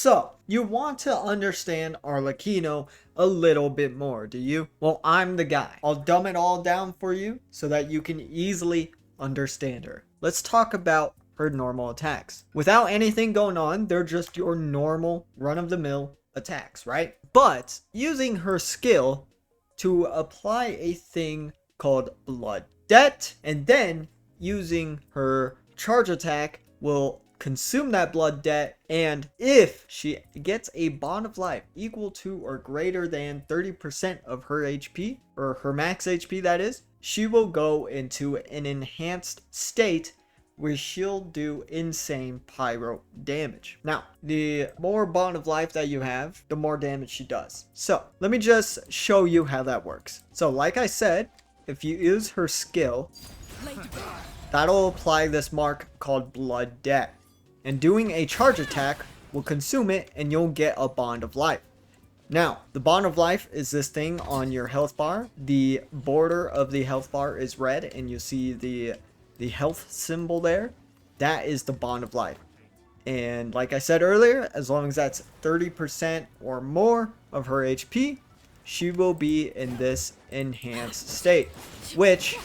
So, you want to understand Arlecchino a little bit more, do you? Well, I'm the guy. I'll dumb it all down for you so that you can easily understand her. Let's talk about her normal attacks. Without anything going on, they're just your normal run-of-the-mill attacks, right? But using her skill to apply a thing called Blood Debt, and then using her charge attack will consume that blood debt, and if she gets a bond of life equal to or greater than 30% of her HP, or her max HP that is, she will go into an enhanced state where she'll do insane pyro damage. Now, the more bond of life that you have, the more damage she does. So, let me just show you how that works. So, like I said, if you use her skill, that'll apply this mark called Blood Debt. And doing a charge attack will consume it and you'll get a bond of life. Now, the bond of life is this thing on your health bar. The border of the health bar is red and you see the health symbol there. That is the bond of life. And like I said earlier, as long as that's 30% or more of her HP, she will be in this enhanced state, which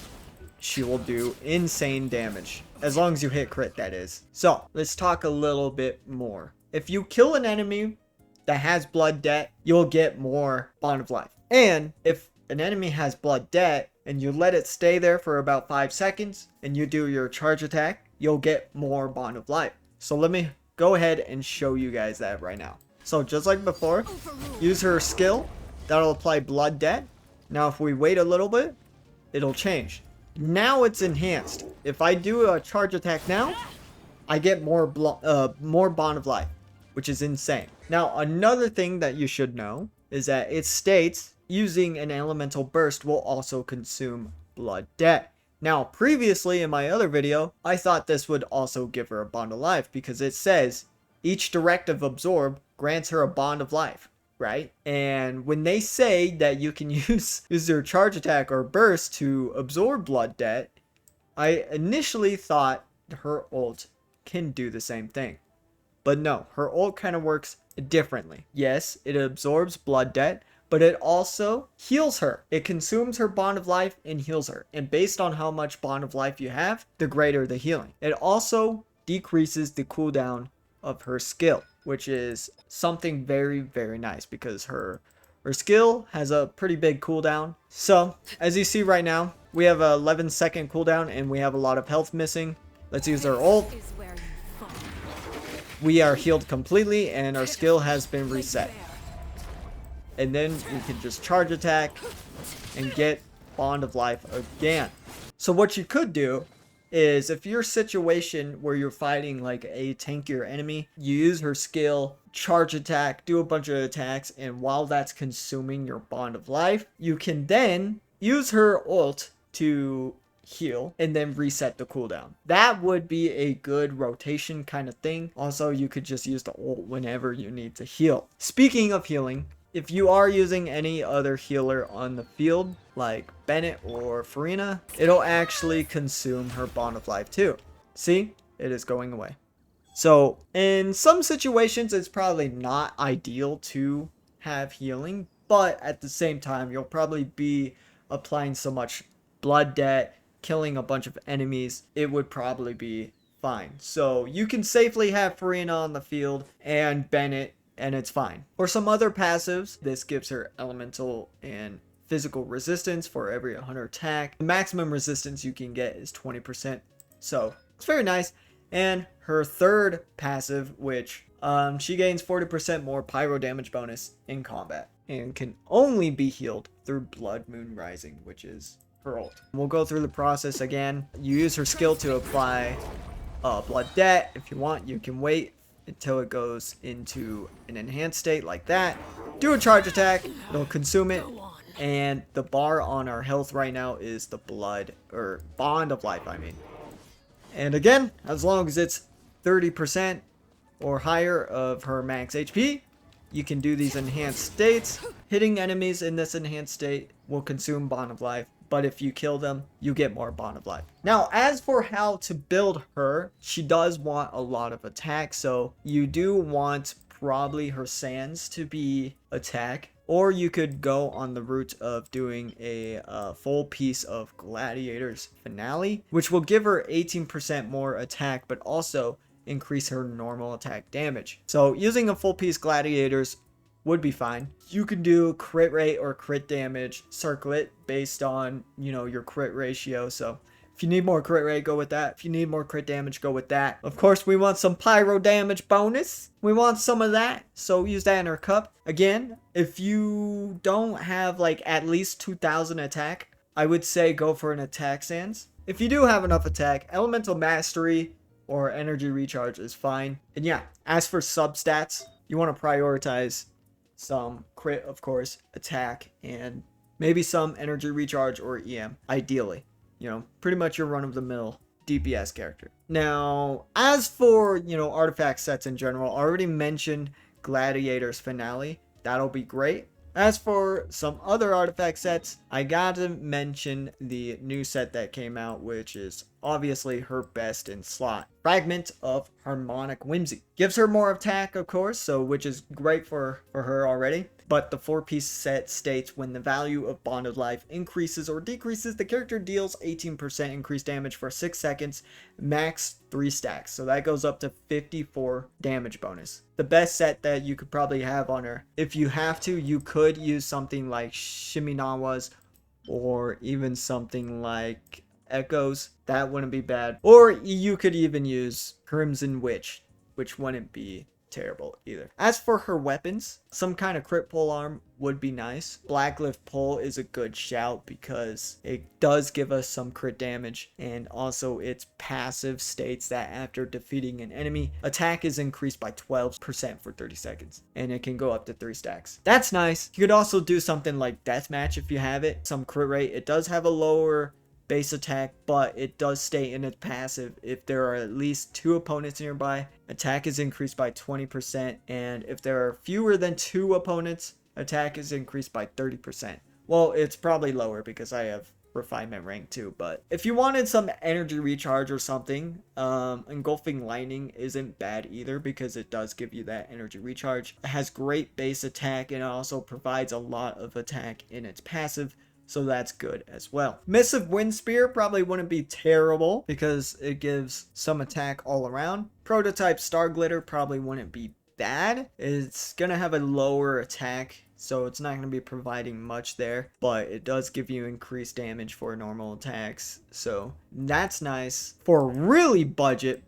she will do insane damage. As long as you hit crit, that is. So, let's talk a little bit more. If you kill an enemy that has blood debt, you'll get more bond of life. And if an enemy has blood debt and you let it stay there for about 5 seconds and you do your charge attack, you'll get more bond of life. So let me go ahead and show you guys that right now. So just like before, use her skill. That'll apply blood debt. Now if we wait a little bit, it'll change. Now it's enhanced. If I do a charge attack now, I get more bond of life, which is insane. Now, another thing that you should know is that it states using an elemental burst will also consume blood debt. Now, previously in my other video, I thought this would also give her a bond of life because it says each directive absorb grants her a bond of life, right? And when they say that you can use their charge attack or burst to absorb blood debt, I initially thought her ult can do the same thing. But no, her ult kind of works differently. Yes, it absorbs blood debt, but it also heals her. It consumes her bond of life and heals her. And based on how much bond of life you have, the greater the healing. It also decreases the cooldown of her skill, which is something very, very nice because her skill has a pretty big cooldown. So, as you see right now, we have a 11-second cooldown and we have a lot of health missing. Let's use our ult. We are healed completely and our skill has been reset. And then we can just charge attack and get bond of life again. So what you could do is if your situation where you're fighting like a tankier enemy, you use her skill, charge attack, do a bunch of attacks, and while that's consuming your bond of life, you can then use her ult to heal and then reset the cooldown. That would be a good rotation kind of thing. Also, you could just use the ult whenever you need to heal. Speaking of healing, if you are using any other healer on the field, like Bennett or Farina, it'll actually consume her bond of life too. See? It is going away. So, in some situations, it's probably not ideal to have healing, but at the same time, you'll probably be applying so much blood debt, killing a bunch of enemies, it would probably be fine. So, you can safely have Farina on the field and Bennett, and it's fine. For some other passives, this gives her elemental and physical resistance for every 100 attack. The maximum resistance you can get is 20%. So it's very nice. And her third passive, which she gains 40% more pyro damage bonus in combat and can only be healed through Blood Moon Rising, which is her ult. We'll go through the process again. You use her skill to apply blood debt. If you want, you can wait until it goes into an enhanced state like that. Do a charge attack, it'll consume it, and the bar on our health right now is the blood, or bond of life, I mean. And again, as long as it's 30% or higher of her max HP, you can do these enhanced states. Hitting enemies in this enhanced state will consume bond of life, but if you kill them, you get more bond of life. Now, as for how to build her, she does want a lot of attack, so you do want probably her sands to be attack, or you could go on the route of doing a full piece of Gladiator's Finale, which will give her 18% more attack, but also increase her normal attack damage. So using a full piece Gladiators would be fine. You can do crit rate or crit damage circlet based on, your crit ratio. So if you need more crit rate, go with that. If you need more crit damage, go with that. Of course, we want some pyro damage bonus. We want some of that. So use that in her cup. Again, if you don't have like at least 2000 attack, I would say go for an attack sans. If you do have enough attack, elemental mastery or energy recharge is fine. And yeah, as for substats, you want to prioritize some crit, of course, attack, and maybe some energy recharge or EM, ideally. Pretty much your run-of-the-mill DPS character. Now, as for, artifact sets in general, I already mentioned Gladiator's Finale. That'll be great. As for some other artifact sets, I gotta mention the new set that came out, which is obviously her best in slot. Fragment of Harmonic Whimsy. Gives her more attack, of course, which is great for her already. But the 4-piece set states when the value of Bonded Life increases or decreases, the character deals 18% increased damage for 6 seconds, max 3 stacks. So that goes up to 54 damage bonus. The best set that you could probably have on her. If you have to, you could use something like Shiminawa's or even something like Echoes. That wouldn't be bad. Or you could even use Crimson Witch, which wouldn't be terrible either. As for her weapons, some kind of crit pole arm would be nice. Blacklift pole is a good shout because it does give us some crit damage, and also its passive states that after defeating an enemy, attack is increased by 12% for 30 seconds, and it can go up to 3 stacks. That's nice. You could also do something like deathmatch if you have it. Some crit rate. It does have a lower base attack, but it does stay in its passive if there are at least 2 opponents nearby. Attack is increased by 20%, and if there are fewer than 2 opponents, attack is increased by 30%. Well, it's probably lower because I have refinement rank 2, but if you wanted some energy recharge or something, Engulfing Lightning isn't bad either because it does give you that energy recharge. It has great base attack and it also provides a lot of attack in its passive, so that's good as well. Missive Wind Spear probably wouldn't be terrible because it gives some attack all around. Prototype Star Glitter probably wouldn't be bad. It's gonna have a lower attack, so it's not gonna be providing much there, but it does give you increased damage for normal attacks, so that's nice. For really budget,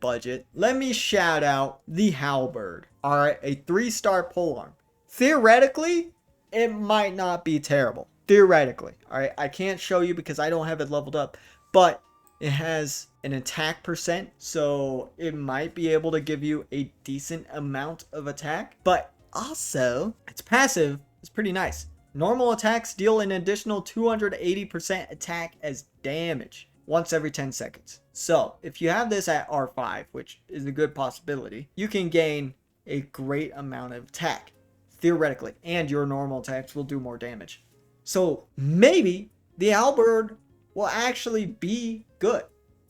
let me shout out the Halberd. Alright, a 3-star polearm. Theoretically, it might not be terrible. Theoretically, alright, I can't show you because I don't have it leveled up, but it has an attack percent, so it might be able to give you a decent amount of attack, but also its passive is pretty nice. Normal attacks deal an additional 280% attack as damage once every 10 seconds. So if you have this at R5, which is a good possibility, you can gain a great amount of attack, theoretically, and your normal attacks will do more damage. So maybe the Halberd will actually be good.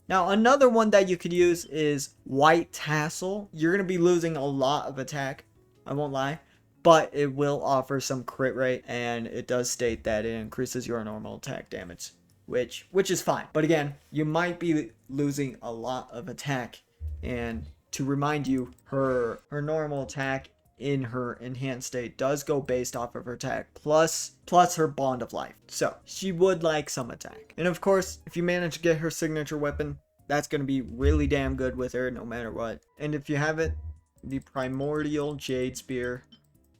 Now, another one that you could use is White Tassel. You're going to be losing a lot of attack, I won't lie, but it will offer some crit rate, and it does state that it increases your normal attack damage, which is fine. But again, you might be losing a lot of attack, and to remind you, her normal attack in her enhanced state does go based off of her attack plus her bond of life, so she would like some attack. And of course, if you manage to get her signature weapon, that's going to be really damn good with her no matter what. And if you have it, the Primordial Jade Spear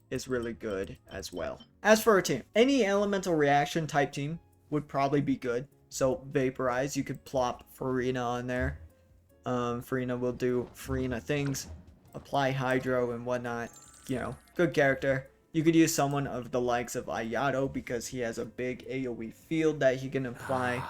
is really good as well. As for her team, any elemental reaction type team would probably be good. So Vaporize, you could plop Farina on there. Farina will do Farina things, apply Hydro and whatnot. Good character. You could use someone of the likes of Ayato because he has a big AoE field that he can apply,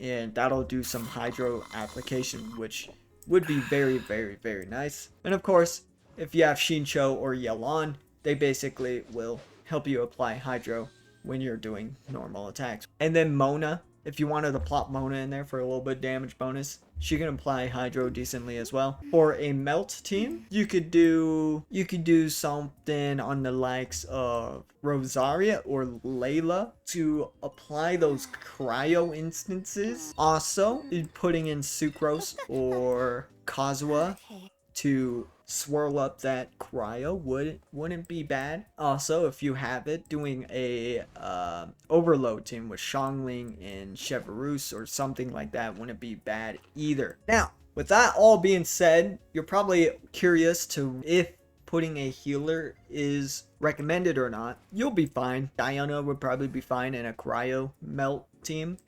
and that'll do some Hydro application, which would be very, very, very nice. And of course, if you have Shincho or Yelan, they basically will help you apply Hydro when you're doing normal attacks. And then Mona, if you wanted to plop Mona in there for a little bit damage bonus, she can apply hydro decently as well. For a melt team, you could do something on the likes of Rosaria or Layla to apply those cryo instances. Also, putting in Sucrose or Kazuha to swirl up that cryo wouldn't be bad. Also, if you have it, doing a overload team with Xiangling and Chevreuse or something like that wouldn't be bad either. Now, with that all being said, you're probably curious to if putting a healer is recommended or not. You'll be fine. Diana would probably be fine in a cryo melt team.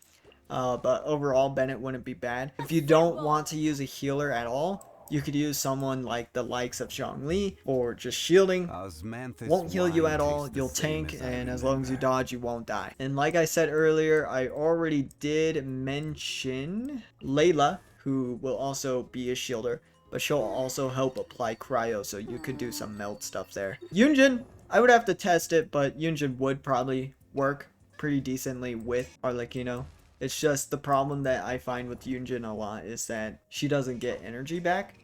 But overall, Bennett wouldn't be bad. If you don't want to use a healer at all, you could use someone like the likes of Zhongli or just shielding. Won't heal you at all, you'll tank, and as long as you dodge, you won't die. And like I said earlier, I already did mention Layla, who will also be a shielder, but she'll also help apply cryo, so you could do some melt stuff there. Yunjin, I would have to test it, but Yunjin would probably work pretty decently with Arlecchino. It's just the problem that I find with Yunjin a lot is that she doesn't get energy back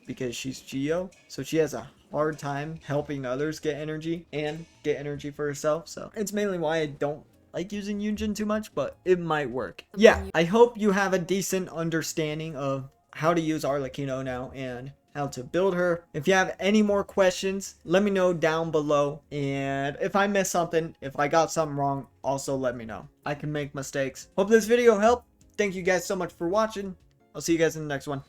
because she's Geo. So she has a hard time helping others get energy and get energy for herself. So it's mainly why I don't like using Yunjin too much, but it might work. Yeah, I hope you have a decent understanding of how to use Arlecchino now and how to build her. If you have any more questions, let me know down below. And if I missed something, if I got something wrong, also let me know. I can make mistakes. Hope this video helped. Thank you guys so much for watching. I'll see you guys in the next one.